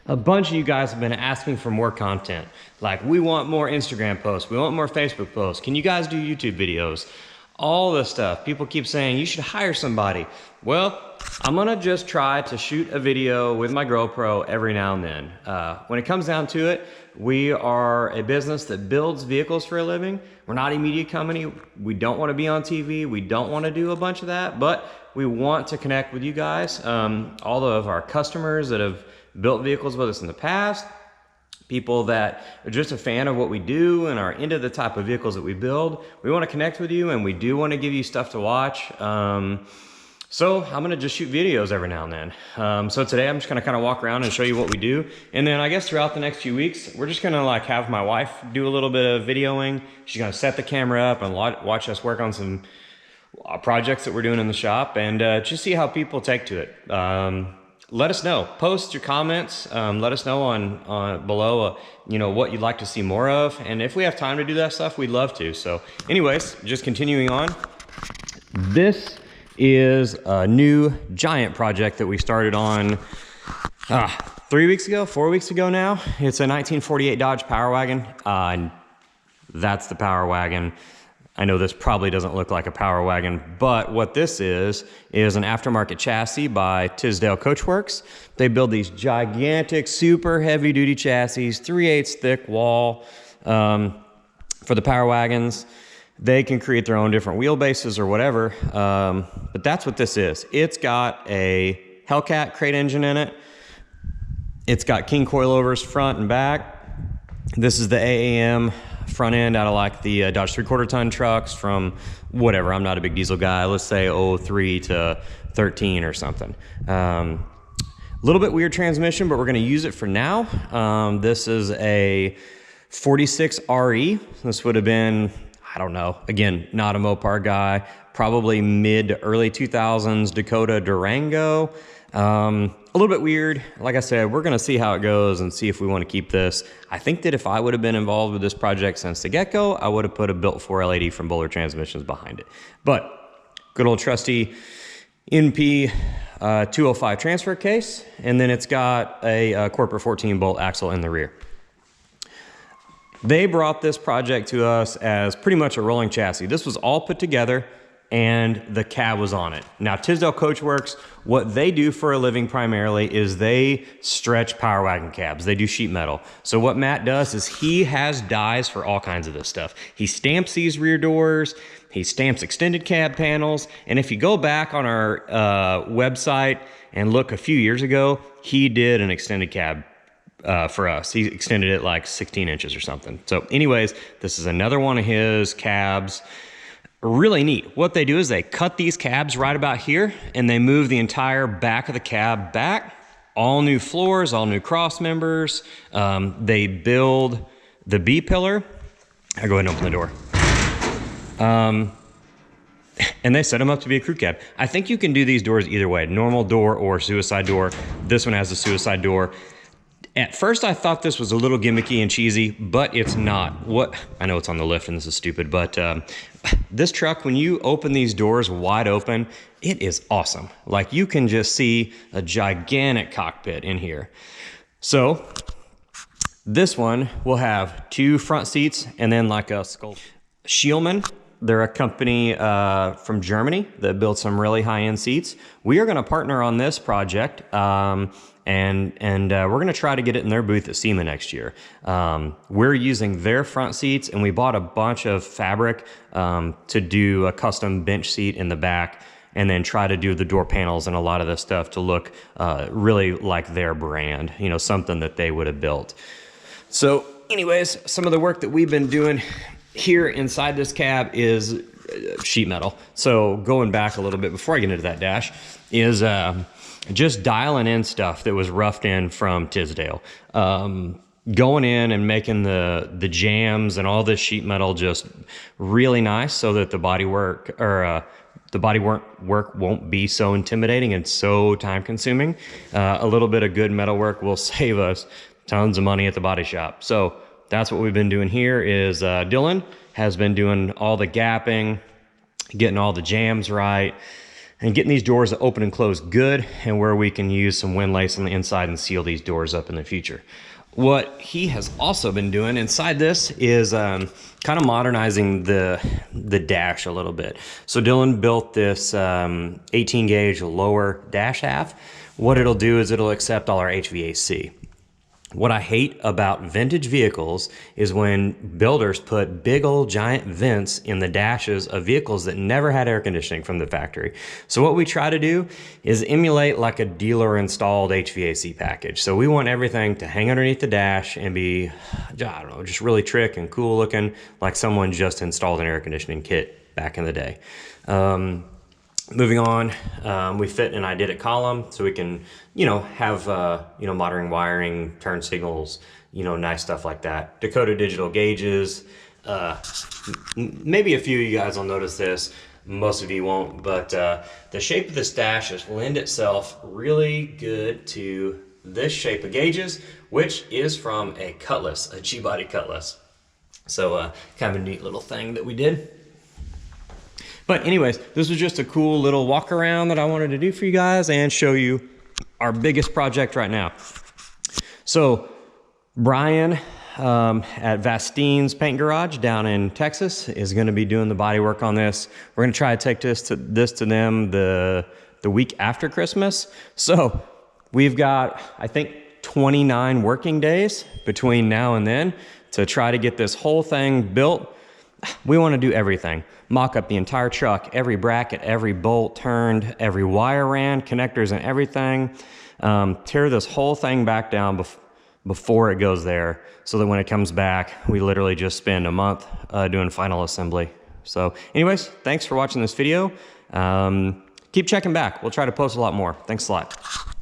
A bunch of you guys have been asking for more content. Like, we want more Instagram posts, we want more Facebook posts. Can you guys do YouTube videos? All this stuff. People keep saying you should hire somebody. Well, I'm gonna just try to shoot a video with my GoPro every now and then. When it comes down to it, we are a business that builds vehicles for a living. We're not a media company. We don't want to be on TV. We don't want to do a bunch of that, but we want to connect with you guys. All of our customers that have built vehicles with us in the past, people that are just a fan of what we do and are into the type of vehicles that we build. We want to connect with you, and we do want to give you stuff to watch. So I'm gonna just shoot videos every now and then. So today I'm just gonna kind of walk around and show you what we do. And then I guess throughout the next few weeks, we're just gonna like have my wife do a little bit of videoing. She's gonna set the camera up and watch us work on some projects that we're doing in the shop, and just see how people take to it. Let us know. Post your comments. Let us know on below, you know, what you'd like to see more of. And if we have time to do that stuff, we'd love to. So anyways, just continuing on. This is a new giant project that we started on 4 weeks ago now. It's a 1948 Dodge Powerwagon. That's the Powerwagon. I know this probably doesn't look like a Powerwagon, but what this is an aftermarket chassis by Tisdale Coachworks. They build these gigantic, super heavy duty chassis, 3/8 thick wall for the Powerwagons. They can create their own different wheelbases or whatever, but that's what this is. It's got a Hellcat crate engine in it. It's got king coilovers front and back. This is the AAM front end out of like the Dodge 3/4 ton trucks from whatever. I'm not a big diesel guy. Let's say 03 to 13 or something. A little bit weird transmission, but we're gonna use it for now. This is a 46 RE. This would have been, I don't know, again, not a Mopar guy, probably mid to early 2000s Dakota Durango. A little bit weird. Like I said, we're gonna see how it goes and see if we wanna keep this. I think that if I would have been involved with this project since the get-go, I would have put a built 4L80 from Bowler Transmissions behind it. But good old trusty NP 205 transfer case, and then it's got a corporate 14-bolt axle in the rear. They brought this project to us as pretty much a rolling chassis. This was all put together and the cab was on it. Now, Tisdale Coachworks, what they do for a living primarily is they stretch Powerwagon cabs. They do sheet metal. So what Matt does is he has dies for all kinds of this stuff. He stamps these rear doors, he stamps extended cab panels, and if you go back on our website and look a few years ago, he did an extended cab for us. He extended it like 16 inches or something. So anyways, this is another one of his cabs. Really neat. What they do is they cut these cabs right about here and they move the entire back of the cab back. All new floors, all new cross members. They build the B pillar. I'll go ahead and open the door. And they set them up to be a crew cab. I think you can do these doors either way, normal door or suicide door. This one has a suicide door. At first, I thought this was a little gimmicky and cheesy, but it's not. I know it's on the lift and this is stupid, but this truck, when you open these doors wide open, it is awesome. Like, you can just see a gigantic cockpit in here. So this one will have 2 front seats and then like a skull. Schielmann, they're a company from Germany that builds some really high-end seats. We are going to partner on this project. And we're going to try to get it in their booth at SEMA next year. We're using their front seats, and we bought a bunch of fabric to do a custom bench seat in the back, and then try to do the door panels and a lot of this stuff to look really like their brand, you know, something that they would have built. So anyways, some of the work that we've been doing here inside this cab is sheet metal. So going back a little bit before I get into that dash is just dialing in stuff that was roughed in from Tisdale. Going in and making the jams and all this sheet metal just really nice so that the bodywork won't be so intimidating and so time consuming. A little bit of good metalwork will save us tons of money at the body shop. So that's what we've been doing here is Dylan has been doing all the gapping, getting all the jams right. and getting these doors to open and close good, and where we can use some wind lace on the inside and seal these doors up in the future. What he has also been doing inside this is kind of modernizing the dash a little bit. So Dylan built this 18 gauge lower dash half. What it'll do is it'll accept all our HVAC. What I hate about vintage vehicles is when builders put big old giant vents in the dashes of vehicles that never had air conditioning from the factory. So what we try to do is emulate like a dealer installed HVAC package. So we want everything to hang underneath the dash and be, I don't know, just really trick and cool looking, like someone just installed an air conditioning kit back in the day. Moving on, we fit an I-did-it column so we can, have, modern wiring, turn signals, nice stuff like that. Dakota digital gauges. Maybe a few of you guys will notice this. Most of you won't, but the shape of this dash has lend itself really good to this shape of gauges, which is from a Cutlass, a G-body Cutlass. So kind of a neat little thing that we did. But anyways, this was just a cool little walk around that I wanted to do for you guys and show you our biggest project right now. So Brian at Vastine's Paint Garage down in Texas is going to be doing the body work on this. We're going to try to take this to them the week after Christmas. So we've got, I think, 29 working days between now and then to try to get this whole thing built. We want to do everything. Mock up the entire truck, every bracket, every bolt turned, every wire ran, connectors and everything. Tear this whole thing back down before it goes there, so that when it comes back, we literally just spend a month doing final assembly. So anyways, thanks for watching this video. Keep checking back. We'll try to post a lot more. Thanks a lot.